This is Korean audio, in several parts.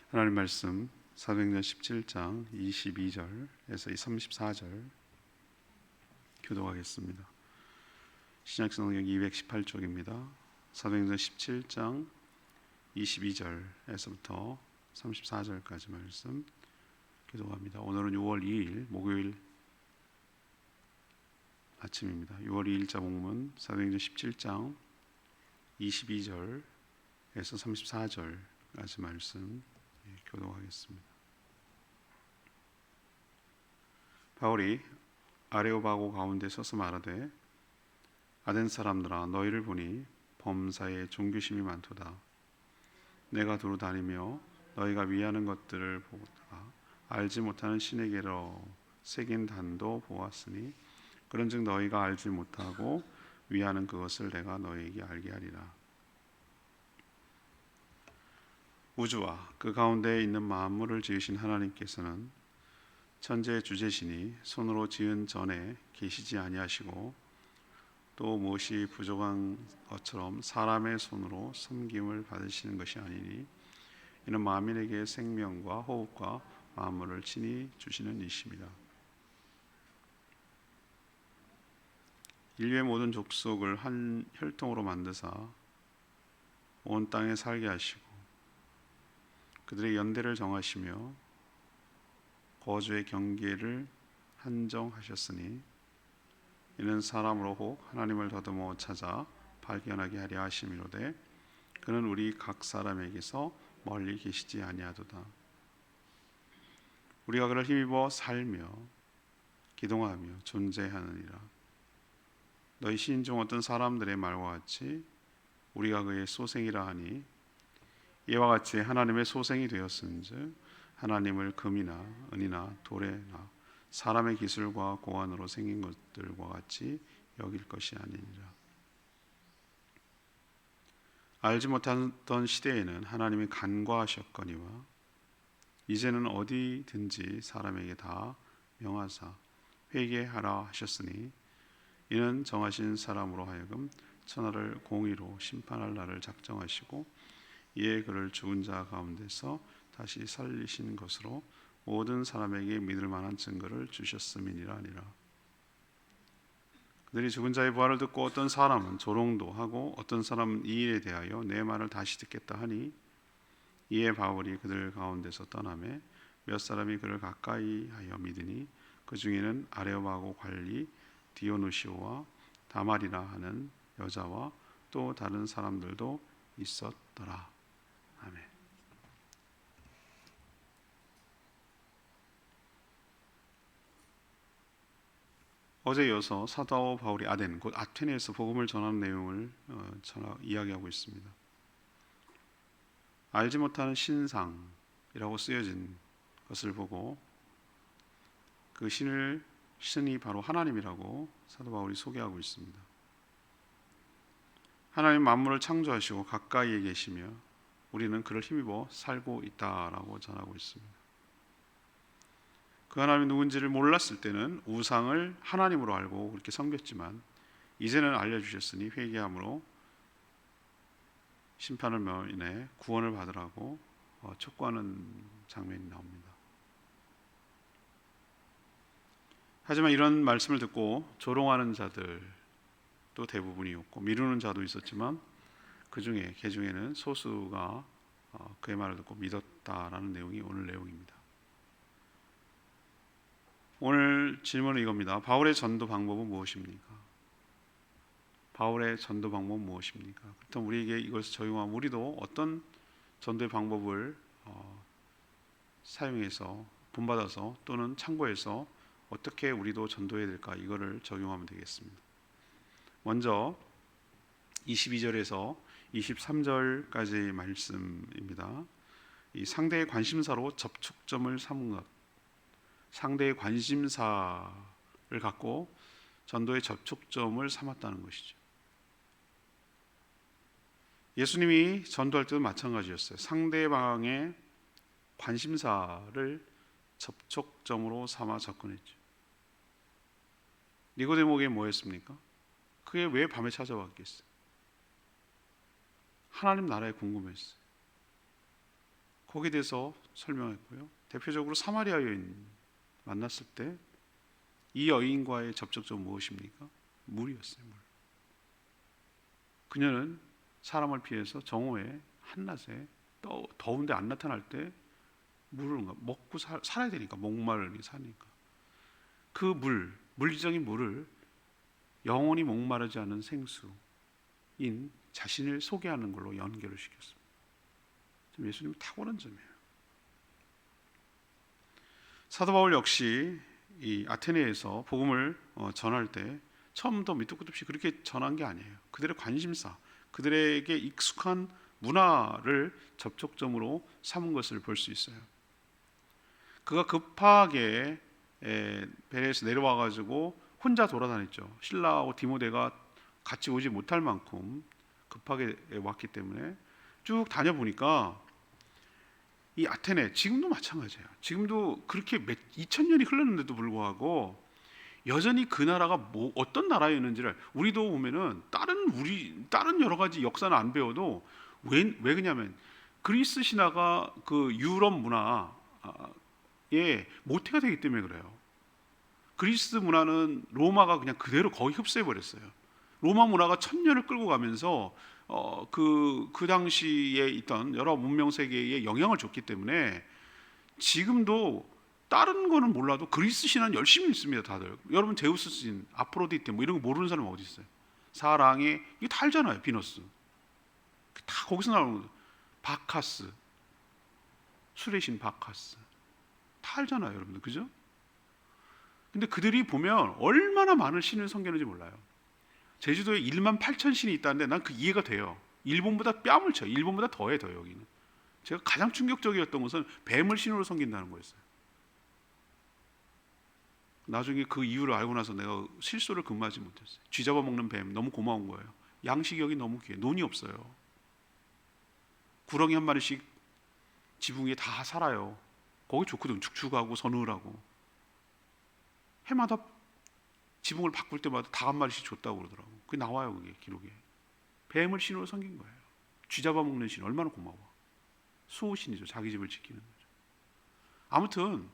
하나님 말씀 사도행전 17장 22절에서 34절 교독하겠습니다. 신약성경 218쪽입니다. 사도행전 17장 22절에서부터 34절까지 말씀 교독합니다. 오늘은 6월 2일 목요일 아침입니다. 6월 2일자 본문 사도행전 17장 22절에서 34절까지 말씀 교독하겠습니다. 바울이 아레오바고 가운데 서서 말하되 아덴 사람들아 너희를 보니 범사에 종교심이 많도다. 내가 두루 다니며 너희가 위하는 것들을 보다가 알지 못하는 신에게로 새긴 단도 보았으니 그런즉 너희가 알지 못하고 위하는 그것을 내가 너희에게 알게 하리라. 우주와 그 가운데에 있는 만물을 지으신 하나님께서는 천지의 주재신이 손으로 지은 전에 계시지 아니하시고 또 무엇이 부족한 것처럼 사람의 손으로 섬김을 받으시는 것이 아니니 이는 만민에게 생명과 호흡과 만물을 친히 주시는 이심이라. 인류의 모든 족속을 한 혈통으로 만드사 온 땅에 살게 하시고 그들의 연대를 정하시며 거주의 경계를 한정하셨으니 이는 사람으로 혹 하나님을 더듬어 찾아 발견하게 하려 하심이로되 그는 우리 각 사람에게서 멀리 계시지 아니하도다. 우리가 그를 힘입어 살며 기동하며 존재하느니라. 너희 시인 중 어떤 사람들의 말과 같이 우리가 그의 소생이라 하니 이와 같이 하나님의 소생이 되었은즉 하나님을 금이나 은이나 돌에나 사람의 기술과 고안으로 생긴 것들과 같이 여길 것이 아니니라. 알지 못하던 시대에는 하나님이 간과하셨거니와 이제는 어디든지 사람에게 다 명하사 회개하라 하셨으니 이는 정하신 사람으로 하여금 천하를 공의로 심판할 날을 작정하시고 이에 그를 죽은 자 가운데서 다시 살리신 것으로 모든 사람에게 믿을 만한 증거를 주셨음이니라 하니라. 그들이 죽은 자의 부활을 듣고 어떤 사람은 조롱도 하고 어떤 사람은 이 일에 대하여 내 말을 다시 듣겠다 하니 이에 바울이 그들 가운데서 떠나매 몇 사람이 그를 가까이 하여 믿으니 그 중에는 아레오바고 관리 디오누시오와 다말이라 하는 여자와 또 다른 사람들도 있었더라. 아멘. 어제 이어서 사도 바울이 아덴 곧 아테네에서 복음을 전하는 내용을 이야기하고 있습니다. 알지 못하는 신상이라고 쓰여진 것을 보고 그 신이 바로 하나님이라고 사도 바울이 소개하고 있습니다. 하나님 만물을 창조하시고 가까이에 계시며 우리는 그를 힘입어 살고 있다라고 전하고 있습니다. 그 하나님이 누군지를 몰랐을 때는 우상을 하나님으로 알고 그렇게 섬겼지만 이제는 알려주셨으니 회개함으로 심판을 인해 구원을 받으라고 촉구하는 장면이 나옵니다. 하지만 이런 말씀을 듣고 조롱하는 자들도 대부분이었고 미루는 자도 있었지만 그 중에는 소수가 그의 말을 듣고 믿었다라는 내용이 오늘 내용입니다. 오늘 질문은 이겁니다. 바울의 전도 방법은 무엇입니까? 바울의 전도 방법은 무엇입니까? 그렇다면 우리에게 이것을 적용하면 우리도 어떤 전도의 방법을 사용해서 본받아서 또는 참고해서 어떻게 우리도 전도해야 될까? 이거를 적용하면 되겠습니다. 먼저 22절에서 23절까지의 말씀입니다. 이 상대의 관심사로 접촉점을 삼은 것, 상대의 관심사를 갖고 전도의 접촉점을 삼았다는 것이죠. 예수님이 전도할 때도 마찬가지였어요. 상대방의 관심사를 접촉점으로 삼아 접근했죠. 니고데모에게 뭐였습니까? 그게 왜 밤에 찾아왔겠어요? 하나님 나라에 궁금했어요. 거기에 대해서 설명했고요. 대표적으로 사마리아 여인 만났을 때 이 여인과의 접촉점 무엇입니까? 물이었어요. 물. 그녀는 사람을 피해서 정오에 한낮에 더운데 안 나타날 때 물을 먹고 살아야 되니까, 목마르니 사니까 그 물리적인 물을 영원히 목마르지 않은 생수인 자신을 소개하는 걸로 연결을 시켰습니다. 예수님이 탁월한 점이에요. 사도 바울 역시 이 아테네에서 복음을 전할 때 처음부터 밑도 끝도 없이 그렇게 전한 게 아니에요. 그들의 관심사, 그들에게 익숙한 문화를 접촉점으로 삼은 것을 볼 수 있어요. 그가 급하게 베레에서 내려와 가지고 혼자 돌아다녔죠. 실라하고 디모데가 같이 오지 못할 만큼 급하게 왔기 때문에 쭉 다녀보니까 이 아테네, 지금도 마찬가지예요. 지금도 그렇게 2000년이 흘렀는데도 불구하고 여전히 그 나라가 어떤 나라였는지를 우리도 보면은 다른 여러 가지 역사는 안 배워도 왜 그러냐면 그리스 신화가 그 유럽 문화에 모태가 되기 때문에 그래요. 그리스 문화는 로마가 그냥 그대로 거의 흡수해 버렸어요. 로마 문화가 1000년을 끌고 가면서 그 당시에 있던 여러 문명 세계에 영향을 줬기 때문에 지금도 다른 거는 몰라도 그리스 신화는 열심히 있습니다. 다들. 여러분 제우스 신, 아프로디테 뭐 이런 거 모르는 사람 어디 있어요? 사랑의 이게 다 알잖아요. 비너스 다 거기서 나오는 거죠. 바카스, 술의 신 바카스 다 알잖아요, 여러분들. 그죠? 근데 그들이 보면 얼마나 많은 신을 섬기는지 몰라요. 제주도에 18,000 신이 있다는데 난 그 이해가 돼요. 일본보다 뺨을 쳐요. 일본보다 더해 더 여기는. 제가 가장 충격적이었던 것은 뱀을 신으로 섬긴다는 거였어요. 나중에 그 이유를 알고 나서 내가 실소를 근무하지 못했어요. 쥐 잡아먹는 뱀 너무 고마운 거예요. 양식이 여기 너무 귀해. 논이 없어요. 구렁이 한 마리씩 지붕 위에 다 살아요. 거기 좋거든. 축축하고 서늘하고. 해마다 지붕을 바꿀 때마다 다 한 마리씩 줬다고 그러더라고. 그게 나와요. 그게 기록에. 뱀을 신으로 섬긴 거예요. 쥐 잡아먹는 신 얼마나 고마워. 수호신이죠. 자기 집을 지키는 거죠. 아무튼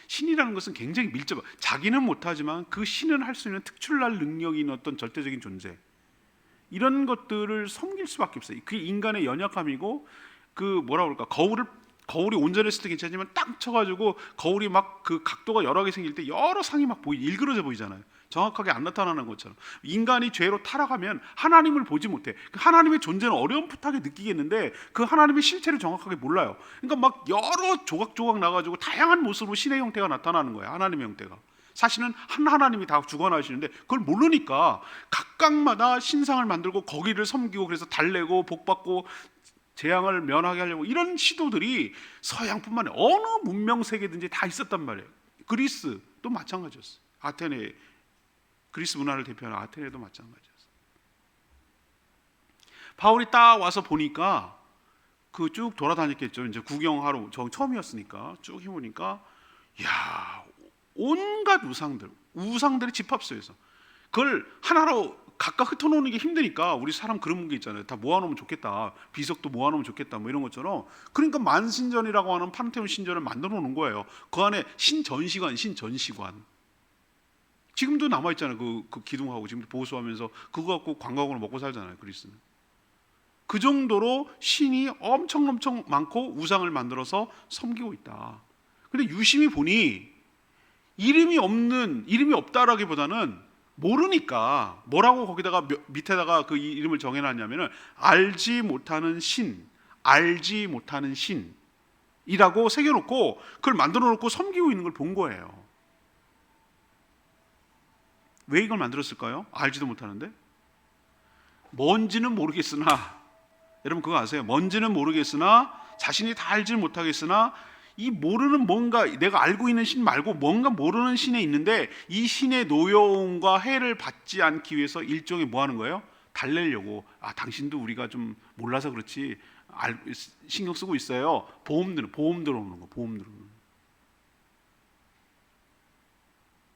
신이라는 것은 굉장히 밀접. 자기는 못하지만 그 신은 할 수 있는 특출날 능력이 있는 어떤 절대적인 존재. 이런 것들을 섬길 수밖에 없어요. 그게 인간의 연약함이고 그 뭐라 그럴까 거울이 온전했을 때 괜찮지만 딱 쳐가지고 거울이 막 그 각도가 여러 개 생길 때 여러 상이 막 일그러져 보이잖아요. 정확하게 안 나타나는 것처럼 인간이 죄로 타락하면 하나님을 보지 못해. 하나님의 존재는 어렴풋하게 느끼겠는데 그 하나님의 실체를 정확하게 몰라요. 그러니까 막 여러 조각조각 나가지고 다양한 모습으로 신의 형태가 나타나는 거예요. 하나님의 형태가. 사실은 한 하나님이 다 주관하시는데 그걸 모르니까 각각마다 신상을 만들고 거기를 섬기고 그래서 달래고 복받고 재앙을 면하게 하려고 이런 시도들이 서양뿐만 아니라 어느 문명 세계든지 다 있었단 말이에요. 그리스도 마찬가지였어요. 아테네, 그리스 문화를 대표하는 아테네도 마찬가지였어요. 바울이 딱 와서 보니까 그 쭉 돌아다녔겠죠. 이제 구경하러 처음이었으니까 쭉 해보니까 야 온갖 우상들의 집합소에서 그걸 하나로 각각 흩어놓는 게 힘드니까 우리 사람 그런 게 있잖아요. 다 모아놓으면 좋겠다. 비석도 모아놓으면 좋겠다. 뭐 이런 것처럼. 그러니까 만신전이라고 하는 판테온 신전을 만들어 놓은 거예요. 그 안에 신전시관. 지금도 남아있잖아요. 그 기둥하고 지금도 보수하면서 그거 갖고 관광으로 먹고 살잖아요. 그리스는. 그 정도로 신이 엄청 많고 우상을 만들어서 섬기고 있다. 근데 유심히 보니 이름이 없다라기보다는 모르니까 뭐라고 거기다가 밑에다가 그 이름을 정해놨냐면은 알지 못하는 신이라고 새겨놓고 그걸 만들어놓고 섬기고 있는 걸 본 거예요. 왜 이걸 만들었을까요? 알지도 못하는데 뭔지는 모르겠으나 여러분 그거 아세요? 뭔지는 모르겠으나 자신이 다 알지 못하겠으나 이 모르는 뭔가 내가 알고 있는 신 말고 뭔가 모르는 신에 있는데 이 신의 노여움과 해를 받지 않기 위해서 일종의 뭐 하는 거예요? 달래려고 당신도 우리가 좀 몰라서 그렇지 신경 쓰고 있어요. 보험 들어오는 거.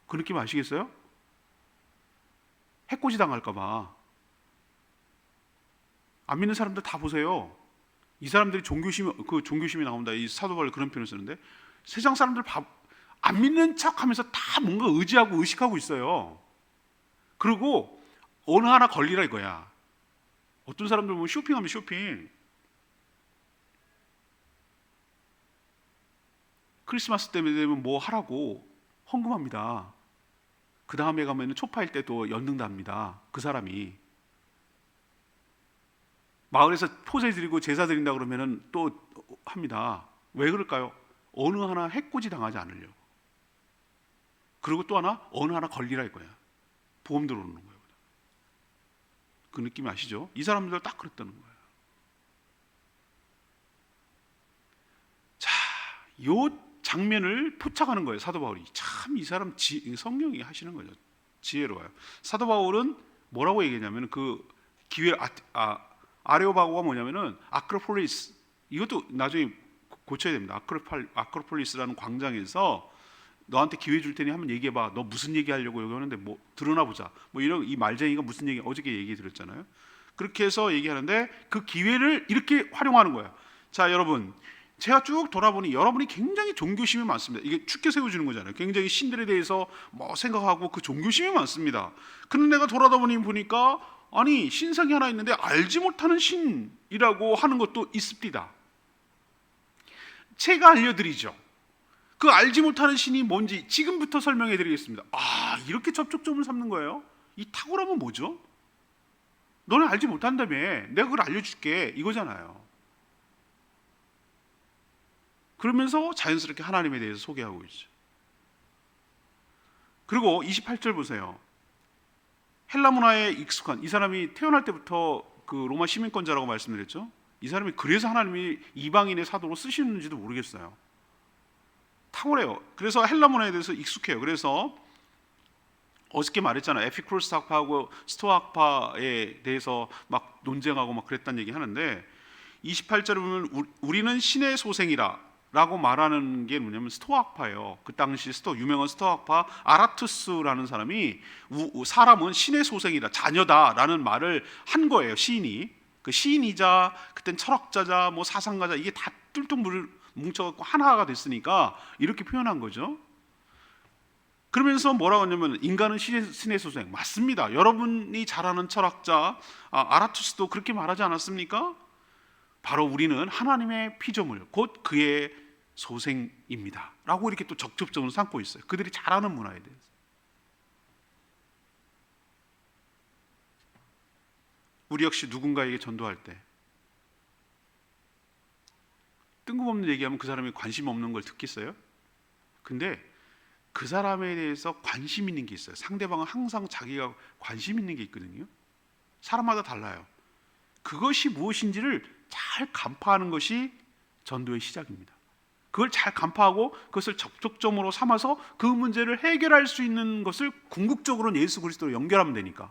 그 느낌 아시겠어요? 해코지 당할까 봐. 안 믿는 사람들 다 보세요. 이 사람들이 종교심이 나온다. 이 사도 바울이 그런 표현을 쓰는데 세상 사람들 안 믿는 척하면서 다 뭔가 의지하고 의식하고 있어요. 그리고 어느 하나 걸리라 이거야. 어떤 사람들 보면 쇼핑하면 쇼핑. 크리스마스 때문에 되면 뭐 하라고 헌금합니다. 그 다음에 가면 초파일 때도 연등답니다. 그 사람이 마을에서 포세 드리고 제사 드린다 그러면은 또 합니다. 왜 그럴까요? 어느 하나 해코지 당하지 않으려고. 그리고 또 하나 어느 하나 걸리라 이거야. 보험 들어오는 거예요. 그 느낌 아시죠? 이 사람들 딱 그랬다는 거예요. 자, 요 장면을 포착하는 거예요. 사도 바울이. 참 이 사람 성령이 하시는 거죠. 지혜로워요. 사도 바울은 뭐라고 얘기했냐면 그 기회 아레오바고가 뭐냐면은 아크로폴리스, 이것도 나중에 고쳐야 됩니다. 아크로폴리스라는 광장에서 너한테 기회 줄 테니 한번 얘기해봐. 너 무슨 얘기 하려고 여기 오는데 뭐 드러나 보자. 뭐 이런 이 말쟁이가 무슨 얘기 어저께 얘기 드렸잖아요. 그렇게 해서 얘기하는데 그 기회를 이렇게 활용하는 거예요. 자, 여러분, 제가 쭉 돌아보니 여러분이 굉장히 종교심이 많습니다. 이게 축켜 세워주는 거잖아요. 굉장히 신들에 대해서 뭐 생각하고 그 종교심이 많습니다. 근데 내가 돌아다 보니까 아니 신상이 하나 있는데 알지 못하는 신이라고 하는 것도 있습니다. 제가 알려드리죠. 그 알지 못하는 신이 뭔지 지금부터 설명해 드리겠습니다. 이렇게 접촉점을 삼는 거예요? 이 탁월함은 뭐죠? 너는 알지 못한다며 내가 그걸 알려줄게 이거잖아요. 그러면서 자연스럽게 하나님에 대해서 소개하고 있죠. 그리고 28절 보세요. 헬라 문화에 익숙한 이 사람이 태어날 때부터 그 로마 시민권자라고 말씀드렸죠. 이 사람이 그래서 하나님이 이방인의 사도로 쓰시는지도 모르겠어요. 탁월해요. 그래서 헬라 문화에 대해서 익숙해요. 그래서 어저께 말했잖아요. 에피쿠로스 학파하고 스토아 학파에 대해서 막 논쟁하고 막 그랬다는 얘기 하는데 28절에 보면 우리는 신의 소생이라 라고 말하는 게 뭐냐면 스토아학파예요. 그 당시 유명한 스토아학파 아라투스라는 사람이 사람은 신의 소생이다, 자녀다라는 말을 한 거예요. 시인이. 그 시인이자 그땐 철학자자 뭐 사상가자 이게 다 뚫뚱 뭉쳐갖고 하나가 됐으니까 이렇게 표현한 거죠. 그러면서 뭐라고 하냐면 인간은 신의 소생 맞습니다. 여러분이 잘 아는 철학자 아라투스도 그렇게 말하지 않았습니까? 바로 우리는 하나님의 피조물 곧 그의 소생입니다 라고 이렇게 또 적극적으로 삼고 있어요. 그들이 잘 아는 문화에 대해서. 우리 역시 누군가에게 전도할 때 뜬금없는 얘기하면 그 사람이 관심 없는 걸 듣겠어요? 근데 그 사람에 대해서 관심 있는 게 있어요. 상대방은 항상 자기가 관심 있는 게 있거든요. 사람마다 달라요. 그것이 무엇인지를 잘 간파하는 것이 전도의 시작입니다. 그걸 잘 간파하고 그것을 접촉점으로 삼아서 그 문제를 해결할 수 있는 것을 궁극적으로는 예수 그리스도로 연결하면 되니까.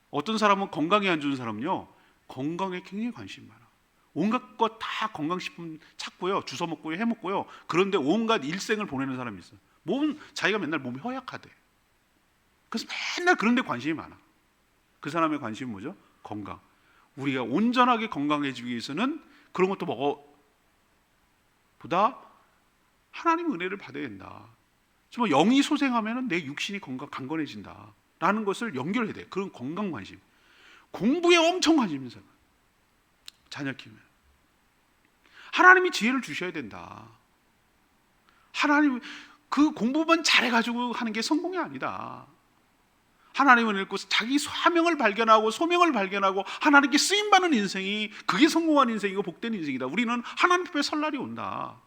어떤 사람은 건강에 안 좋은 사람은요, 건강에 굉장히 관심이 많아. 온갖 것 다 건강식품 찾고요, 주워 먹고요, 해 먹고요. 그런데 온갖 일생을 보내는 사람이 있어요. 자기가 맨날 몸이 허약하대. 그래서 맨날 그런 데 관심이 많아. 그 사람의 관심은 뭐죠? 건강. 우리가 온전하게 건강해지기 위해서는 그런 것도 보다 하나님의 은혜를 받아야 된다. 정말 영이 소생하면 내 육신이 강건해진다 라는 것을 연결해야 돼. 그런 건강 관심. 공부에 엄청 관심 있는 사람. 자녀 키우면 하나님이 지혜를 주셔야 된다. 하나님 그 공부만 잘해가지고 하는 게 성공이 아니다. 하나님을 읽고 자기 사명을 발견하고 소명을 발견하고 하나님께 쓰임받는 인생이 그게 성공한 인생이고 복된 인생이다. 우리는 하나님 앞에 설 날이 온다.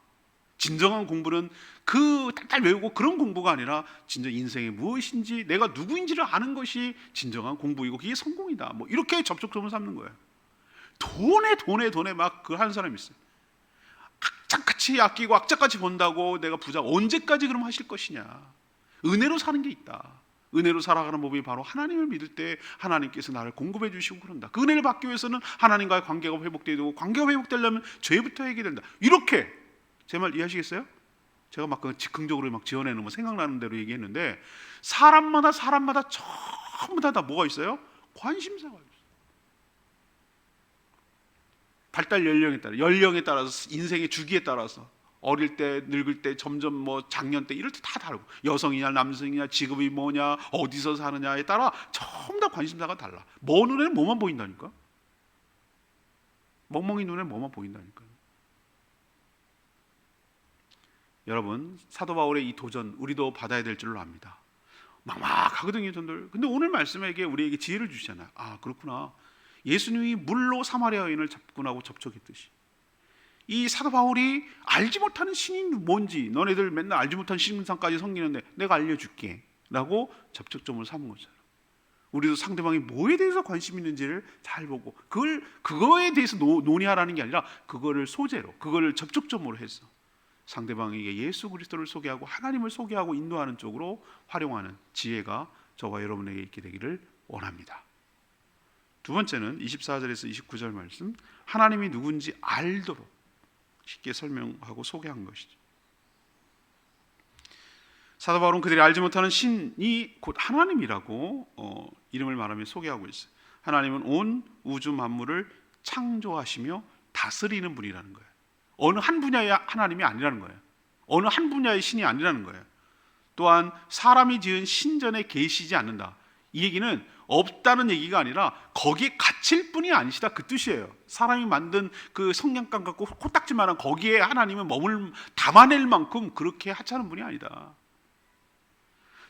진정한 공부는 그 딸딸 외우고 그런 공부가 아니라 진정 인생이 무엇인지 내가 누구인지를 아는 것이 진정한 공부이고 그게 성공이다. 뭐 이렇게 접촉점을 삼는 거예요. 돈에 막 그 하는 사람이 있어요. 악착같이 아끼고 악착같이 번다고 내가 부자 언제까지 그럼 하실 것이냐. 은혜로 사는 게 있다. 은혜로 살아가는 법이 바로 하나님을 믿을 때 하나님께서 나를 공급해 주시고 그런다. 그 은혜를 받기 위해서는 하나님과의 관계가 회복돼야 되고 관계가 회복되려면 죄부터 해결된다. 이렇게 제 말 이해하시겠어요? 제가 막 즉흥적으로 막 지어내는 뭐 생각나는 대로 얘기했는데 사람마다 전부 다 뭐가 있어요? 관심사가 있어요. 발달 연령에 따라서 인생의 주기에 따라서 어릴 때, 늙을 때, 점점 뭐 장년 때 이럴 때 다 다르고, 여성이냐 남성이냐 직업이 뭐냐 어디서 사느냐에 따라 전부 다 관심사가 달라. 눈에는 뭐만 보인다니까. 멍멍이 눈에 뭐만 보인다니까요. 여러분, 사도 바울의 이 도전 우리도 받아야 될 줄로 압니다. 막막하거든요, 전들. 근데 오늘 말씀에게 우리에게 지혜를 주시잖아요. 아, 그렇구나. 예수님이 물로 사마리아 여인을 잡군하고 접촉했듯이 이 사도 바울이 알지 못하는 신이 뭔지, 너네들 맨날 알지 못한 신상까지 섬기는데 내가 알려줄게 라고 접촉점을 삼은 거잖아요. 우리도 상대방이 뭐에 대해서 관심 있는지를 잘 보고 그거에 대해서 논의하라는 게 아니라 그거를 소재로, 그거를 접촉점으로 해서 상대방에게 예수 그리스도를 소개하고 하나님을 소개하고 인도하는 쪽으로 활용하는 지혜가 저와 여러분에게 있게 되기를 원합니다. 두 번째는 24절에서 29절 말씀, 하나님이 누군지 알도록 쉽게 설명하고 소개한 것이죠. 사도 바울은 그들이 알지 못하는 신이 곧 하나님이라고 이름을 말하며 소개하고 있어요. 하나님은 온 우주 만물을 창조하시며 다스리는 분이라는 거예요. 어느 한 분야의 하나님이 아니라는 거예요. 어느 한 분야의 신이 아니라는 거예요. 또한 사람이 지은 신전에 계시지 않는다. 이 얘기는 없다는 얘기가 아니라 거기에 갇힐 분이 아니시다, 그 뜻이에요. 사람이 만든 그 성냥감 갖고 코딱지만한 거기에 하나님은 담아낼 만큼 그렇게 하찮은 분이 아니다.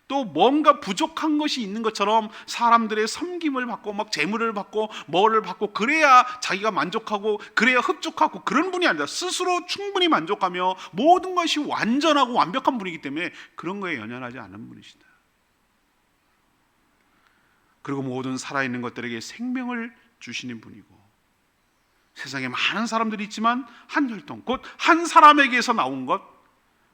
또 뭔가 부족한 것이 있는 것처럼 사람들의 섬김을 받고 막 재물을 받고 뭐를 받고 그래야 자기가 만족하고 그래야 흡족하고 그런 분이 아니라 스스로 충분히 만족하며 모든 것이 완전하고 완벽한 분이기 때문에 그런 거에 연연하지 않는 분이시다. 그리고 모든 살아있는 것들에게 생명을 주시는 분이고, 세상에 많은 사람들이 있지만 한 혈통, 곧 한 사람에게서 나온 것,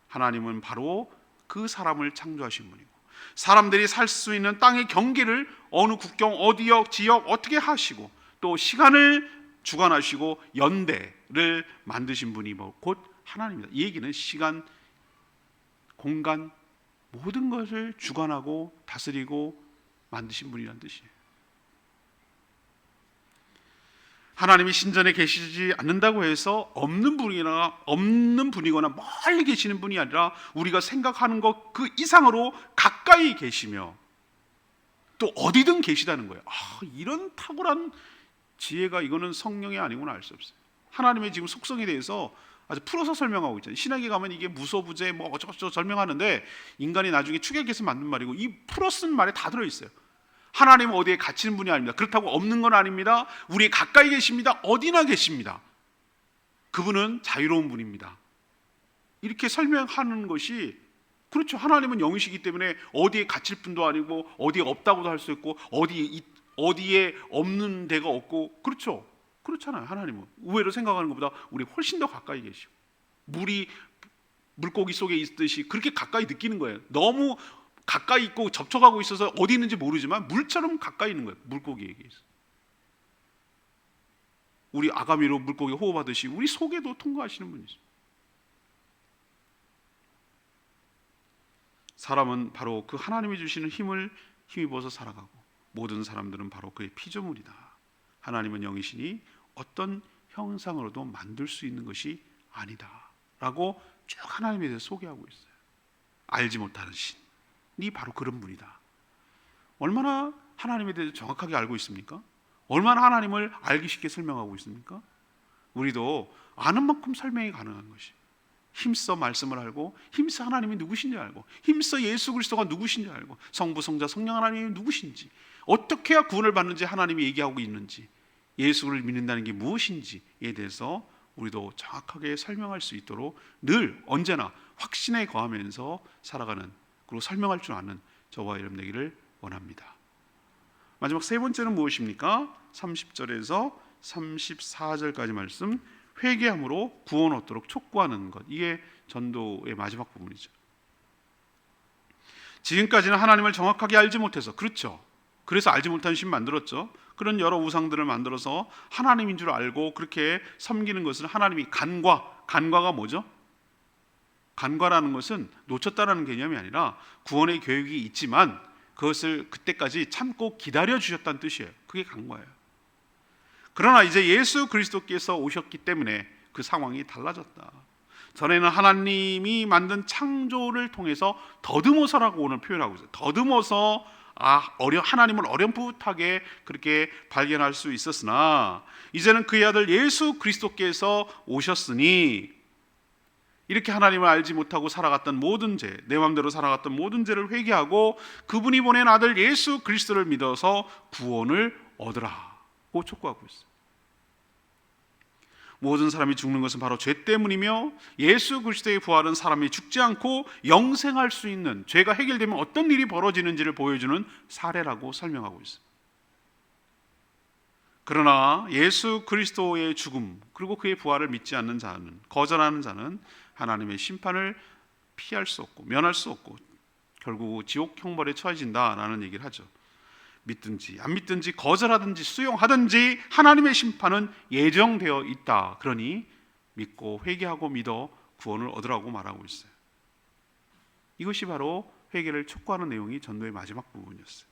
하나님은 바로 그 사람을 창조하신 분이고, 사람들이 살 수 있는 땅의 경계를 어느 국경, 어디역, 지역 어떻게 하시고, 또 시간을 주관하시고 연대를 만드신 분이 곧 하나님입니다. 이 얘기는 시간, 공간 모든 것을 주관하고 다스리고 만드신 분이란 뜻이에요. 하나님이 신전에 계시지 않는다고 해서 없는 분이거나 멀리 계시는 분이 아니라 우리가 생각하는 것 그 이상으로 가까이 계시며 또 어디든 계시다는 거예요. 이런 탁월한 지혜가, 이거는 성령이 아니고는 알 수 없어요. 하나님의 지금 속성에 대해서 아주 풀어서 설명하고 있잖아요. 신약에 가면 이게 무소부재 뭐 어쩌고저쩌고 설명하는데 인간이 나중에 축약해서 만든 말이고 이 풀어 쓴 말에 다 들어있어요. 하나님은 어디에 갇히는 분이 아닙니다. 그렇다고 없는 건 아닙니다. 우리 가까이 계십니다. 어디나 계십니다. 그분은 자유로운 분입니다. 이렇게 설명하는 것이, 그렇죠. 하나님은 영이시기 때문에 어디에 갇힐 분도 아니고 어디에 없다고도 할 수 있고 어디에 없는 데가 없고, 그렇죠. 그렇잖아요. 하나님은 의외로 생각하는 것보다 우리 훨씬 더 가까이 계시고, 물고기 속에 있듯이 그렇게 가까이 느끼는 거예요. 너무 가까이 있고 접촉하고 있어서 어디 있는지 모르지만 물처럼 가까이 있는 거예요. 물고기에게 있어. 우리 아가미로 물고기 호흡하듯이 우리 속에도 통과하시는 분이죠. 사람은 바로 그 하나님이 주시는 힘을 힘입어서 살아가고, 모든 사람들은 바로 그의 피조물이다. 하나님은 영이시니 어떤 형상으로도 만들 수 있는 것이 아니다 라고 쭉 하나님에 대해서 소개하고 있어요. 알지 못하는 신이 바로 그런 분이다. 얼마나 하나님에 대해서 정확하게 알고 있습니까? 얼마나 하나님을 알기 쉽게 설명하고 있습니까? 우리도 아는 만큼 설명이 가능한 것이, 힘써 말씀을 알고, 힘써 하나님이 누구신지 알고, 힘써 예수 그리스도가 누구신지 알고, 성부, 성자, 성령 하나님이 누구신지, 어떻게 해야 구원을 받는지 하나님이 얘기하고 있는지, 예수를 믿는다는 게 무엇인지에 대해서 우리도 정확하게 설명할 수 있도록 늘 언제나 확신에 거하면서 살아가는, 그리고 설명할 줄 아는 저와 여러분 되기를 원합니다. 마지막 세 번째는 무엇입니까? 30절에서 34절까지 말씀, 회개함으로 구원 얻도록 촉구하는 것. 이게 전도의 마지막 부분이죠. 지금까지는 하나님을 정확하게 알지 못해서, 그렇죠. 그래서 알지 못한 신 만들었죠. 그런 여러 우상들을 만들어서 하나님인 줄 알고 그렇게 섬기는 것을 하나님이 간과가 뭐죠? 간과라는 것은 놓쳤다라는 개념이 아니라 구원의 계획이 있지만 그것을 그때까지 참고 기다려 주셨다는 뜻이에요. 그게 간과예요. 그러나 이제 예수 그리스도께서 오셨기 때문에 그 상황이 달라졌다. 전에는 하나님이 만든 창조를 통해서 더듬어서라고 오늘 표현하고 있어요. 더듬어서 하나님을 어렴풋하게 그렇게 발견할 수 있었으나 이제는 그의 아들 예수 그리스도께서 오셨으니 이렇게 하나님을 알지 못하고 살아갔던 모든 죄, 내 마음대로 살아갔던 모든 죄를 회개하고 그분이 보낸 아들 예수 그리스도를 믿어서 구원을 얻으라고 촉구하고 있어요. 모든 사람이 죽는 것은 바로 죄 때문이며 예수 그리스도의 부활은 사람이 죽지 않고 영생할 수 있는, 죄가 해결되면 어떤 일이 벌어지는지를 보여주는 사례라고 설명하고 있어요. 그러나 예수 그리스도의 죽음 그리고 그의 부활을 믿지 않는 자는, 거절하는 자는 하나님의 심판을 피할 수 없고 면할 수 없고 결국 지옥 형벌에 처해진다라는 얘기를 하죠. 믿든지 안 믿든지 거절하든지 수용하든지 하나님의 심판은 예정되어 있다. 그러니 믿고 회개하고 믿어 구원을 얻으라고 말하고 있어요. 이것이 바로 회개를 촉구하는 내용이 전도의 마지막 부분이었어요.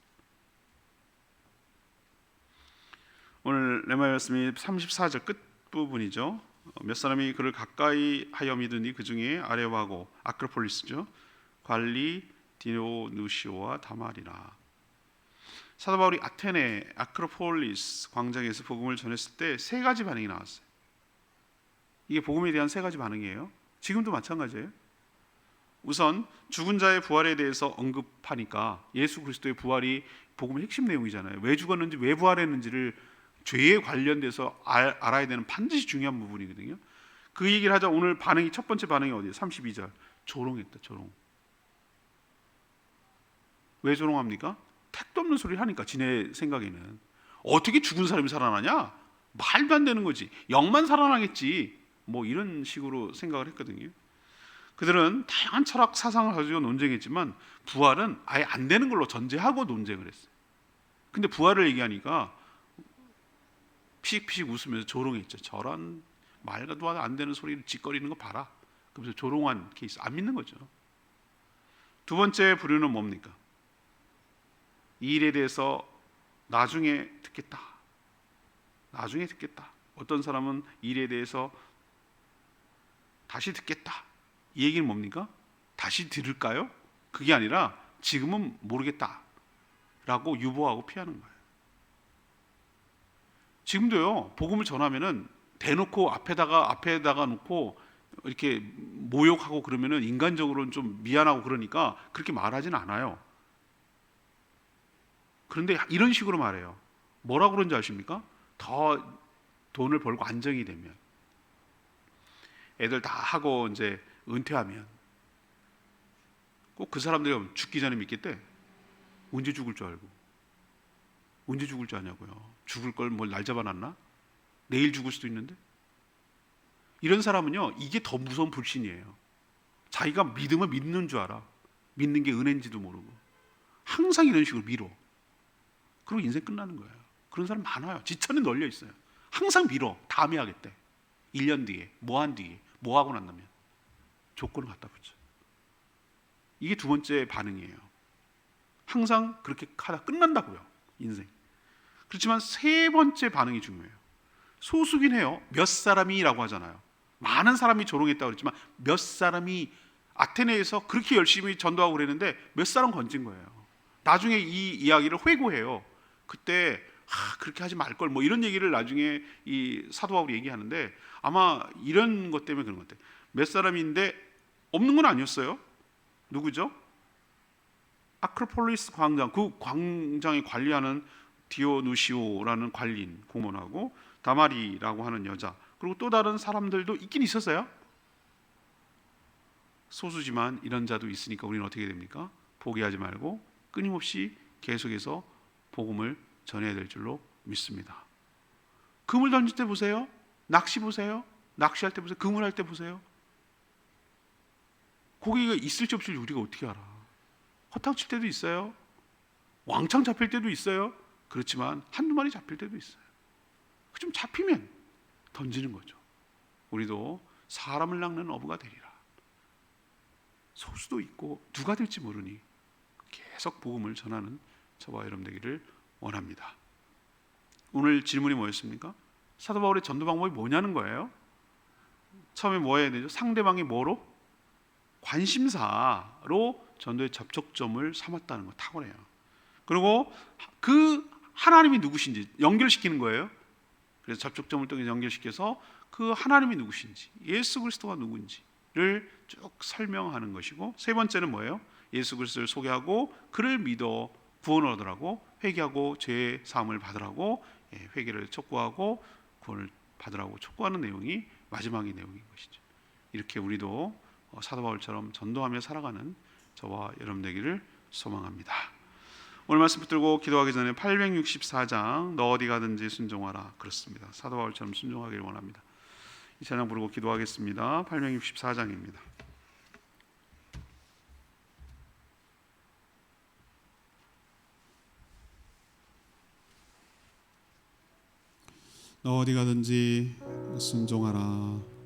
오늘 레마의 말씀이 34절 끝부분이죠. 몇 사람이 그를 가까이 하여 믿으니 그 중에 아레오하고 아크로폴리스죠. 관리 디오누시오와 다말이라. 사도 바울이 아테네 아크로폴리스 광장에서 복음을 전했을 때 세 가지 반응이 나왔어요. 이게 복음에 대한 세 가지 반응이에요. 지금도 마찬가지예요. 우선 죽은 자의 부활에 대해서 언급하니까 예수 그리스도의 부활이 복음의 핵심 내용이잖아요. 왜 죽었는지 왜 부활했는지를 죄에 관련돼서 알아야 되는 반드시 중요한 부분이거든요. 그 얘기를 하자 오늘 반응이 첫 번째 반응이 어디예요? 32절 조롱했다. 조롱. 왜 조롱합니까? 택도 없는 소리를 하니까 지네 생각에는 어떻게 죽은 사람이 살아나냐? 말도 안 되는 거지. 영만 살아나겠지. 뭐 이런 식으로 생각을 했거든요. 그들은 다양한 철학 사상을 가지고 논쟁했지만 부활은 아예 안 되는 걸로 전제하고 논쟁을 했어요. 근데 부활을 얘기하니까 피식피식 웃으면서 조롱했죠. 저런 말도 안 되는 소리를 짓거리는 거 봐라. 그래서 조롱한 케이스, 안 믿는 거죠. 두 번째 부류는 뭡니까? 이 일에 대해서 나중에 듣겠다. 나중에 듣겠다. 어떤 사람은 이 일에 대해서 다시 듣겠다. 이 얘기는 뭡니까? 다시 들을까요? 그게 아니라 지금은 모르겠다 라고 유보하고 피하는 거예요. 지금도요, 복음을 전하면은 대놓고 앞에다가 놓고 이렇게 모욕하고 그러면은 인간적으로는 좀 미안하고 그러니까 그렇게 말하지는 않아요. 그런데 이런 식으로 말해요. 뭐라고 그런지 아십니까? 더 돈을 벌고 안정이 되면, 애들 다 하고 이제 은퇴하면 꼭 그 사람들이 죽기 전에 믿겠대. 언제 죽을 줄 알고. 언제 죽을 줄 아냐고요. 죽을 걸 뭘 날 잡아놨나? 내일 죽을 수도 있는데. 이런 사람은요, 이게 더 무서운 불신이에요. 자기가 믿으면 믿는 줄 알아. 믿는 게 은혜인지도 모르고 항상 이런 식으로 밀어. 그리고 인생 끝나는 거예요. 그런 사람 많아요. 지천에 널려 있어요. 항상 밀어. 다음에 하겠대. 1년 뒤에, 뭐 한 뒤에, 뭐 하고 난다면 조건을 갖다 붙여. 이게 두 번째 반응이에요. 항상 그렇게 하다 끝난다고요, 인생. 그렇지만 세 번째 반응이 중요해요. 소수긴 해요. 몇 사람이라고 하잖아요. 많은 사람이 조롱했다고 그랬지만 몇 사람이 아테네에서 그렇게 열심히 전도하고 그랬는데 몇 사람 건진 거예요. 나중에 이 이야기를 회고해요. 그때 그렇게 하지 말걸, 뭐 이런 얘기를 나중에 이 사도 바울이 얘기하는데 아마 이런 것 때문에 그런 것 같아요. 몇 사람인데 없는 건 아니었어요. 누구죠? 아크로폴리스 광장, 그 광장에 관리하는 디오누시오라는 관리인 공무원하고 다마리라고 하는 여자, 그리고 또 다른 사람들도 있긴 있었어요. 소수지만 이런 자도 있으니까 우리는 어떻게 됩니까? 포기하지 말고 끊임없이 계속해서 복음을 전해야 될 줄로 믿습니다. 그물 던질 때 보세요. 낚시 보세요. 낚시할 때 보세요. 그물할 때 보세요. 고기가 있을지 없을지 우리가 어떻게 알아? 허탕칠 때도 있어요. 왕창 잡힐 때도 있어요. 그렇지만 한두 마리 잡힐 때도 있어요. 좀 잡히면 던지는 거죠. 우리도 사람을 낚는 어부가 되리라. 소수도 있고 누가 될지 모르니 계속 복음을 전하는 저와 여러분 되기를 원합니다. 오늘 질문이 뭐였습니까? 사도 바울의 전도 방법이 뭐냐는 거예요. 처음에 뭐 해야 되죠? 상대방이 뭐로? 관심사로 전도의 접촉점을 삼았다는 거 탁월해요. 그리고 그 하나님이 누구신지 연결시키는 거예요. 그래서 접촉점을 통해 연결시켜서 그 하나님이 누구신지, 예수 그리스도가 누군지를 쭉 설명하는 것이고, 세 번째는 뭐예요? 예수 그리스도를 소개하고 그를 믿어 구원을 얻으라고, 회개하고 죄 사함을 받으라고, 회개를 촉구하고 구원을 받으라고 촉구하는 내용이 마지막의 내용인 것이죠. 이렇게 우리도 사도 바울처럼 전도하며 살아가는 저와 여러분 되기를 소망합니다. 오늘 말씀 붙들고 기도하기 전에 864장 너 어디 가든지 순종하라, 그렇습니다. 사도 바울처럼 순종하기를 원합니다. 이 찬양 부르고 기도하겠습니다. 864장입니다. 너 어디 가든지 순종하라.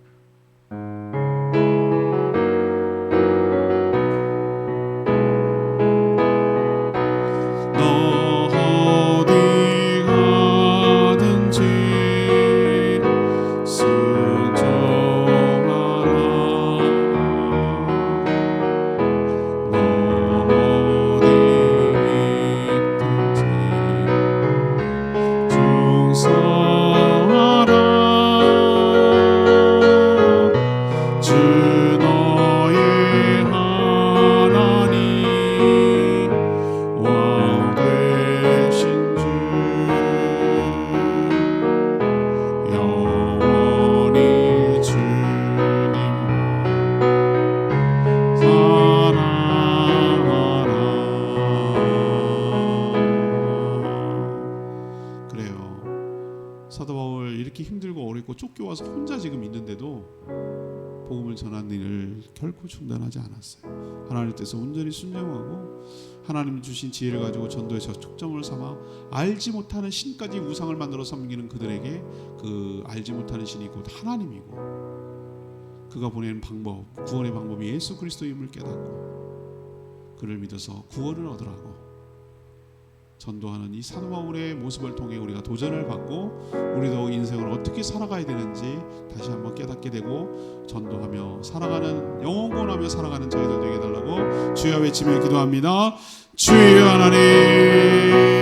사도 바울 이렇게 힘들고 어렵고 쫓겨와서 혼자 지금 있는데도 복음을 전하는 일을 결코 중단하지 않았어요. 하나님 뜻에 온전히 순종하고 하나님 주신 지혜를 가지고 전도의 접촉점을 삼아 알지 못하는 신까지 우상을 만들어 섬기는 그들에게 그 알지 못하는 신이 곧 하나님이고 그가 보내는 방법, 구원의 방법이 예수 그리스도임을 깨닫고 그를 믿어서 구원을 얻으라고 전도하는 이 사도 바울의 모습을 통해 우리가 도전을 받고 우리도 인생을 어떻게 살아가야 되는지 다시 한번 깨닫게 되고 전도하며 살아가는 영원권하며 살아가는 저희들 되게 해달라고 주여 외치며 기도합니다. 주여 하나님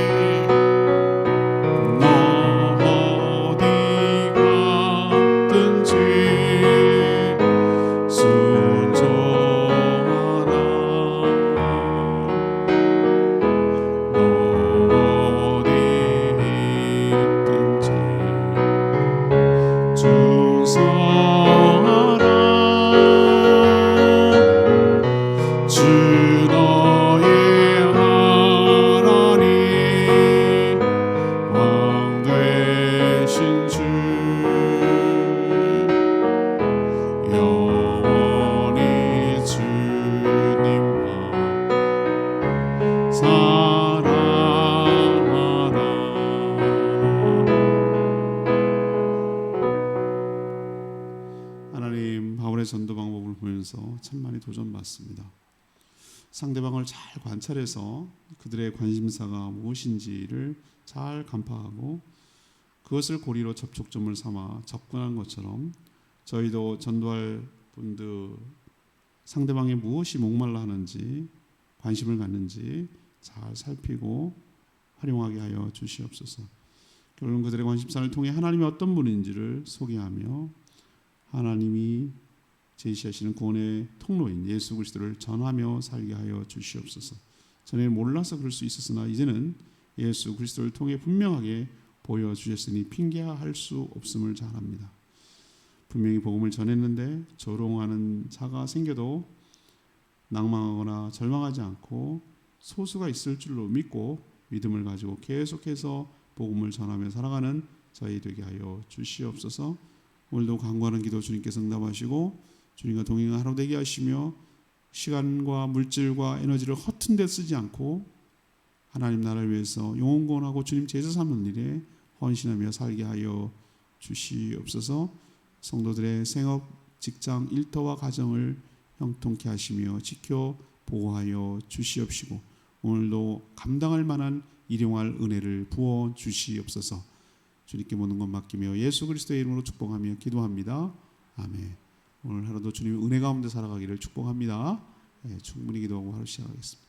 전도 방법을 보면서 참 많이 도전받습니다. 상대방을 잘 관찰해서 그들의 관심사가 무엇인지를 잘 간파하고 그것을 고리로 접촉점을 삼아 접근한 것처럼 저희도 전도할 분들 상대방이 무엇이 목말라 하는지 관심을 갖는지 잘 살피고 활용하게 하여 주시옵소서. 결국은 그들의 관심사를 통해 하나님이 어떤 분인지를 소개하며 하나님이 제시하시는 구원의 통로인 예수 그리스도를 전하며 살게 하여 주시옵소서. 전에 몰라서 그럴 수 있었으나 이제는 예수 그리스도를 통해 분명하게 보여주셨으니 핑계할 수 없음을 잘 압니다. 분명히 복음을 전했는데 조롱하는 자가 생겨도 낭망하거나 절망하지 않고 소수가 있을 줄로 믿고 믿음을 가지고 계속해서 복음을 전하며 살아가는 저희 되게 하여 주시옵소서. 오늘도 간구하는 기도 주님께서 응답하시고 주님과 동행한 하루 되게 하시며 시간과 물질과 에너지를 허튼 데 쓰지 않고 하나님 나라를 위해서 영혼구원하고 주님 제사 삼는 일에 헌신하며 살게 하여 주시옵소서. 성도들의 생업, 직장, 일터와 가정을 형통케 하시며 지켜 보호하여 주시옵시고 오늘도 감당할 만한 일용할 은혜를 부어 주시옵소서. 주님께 모든 것 맡기며 예수 그리스도의 이름으로 축복하며 기도합니다. 아멘. 오늘 하루도 주님 은혜 가운데 살아가기를 축복합니다. 네, 충분히 기도하고 하루 시작하겠습니다.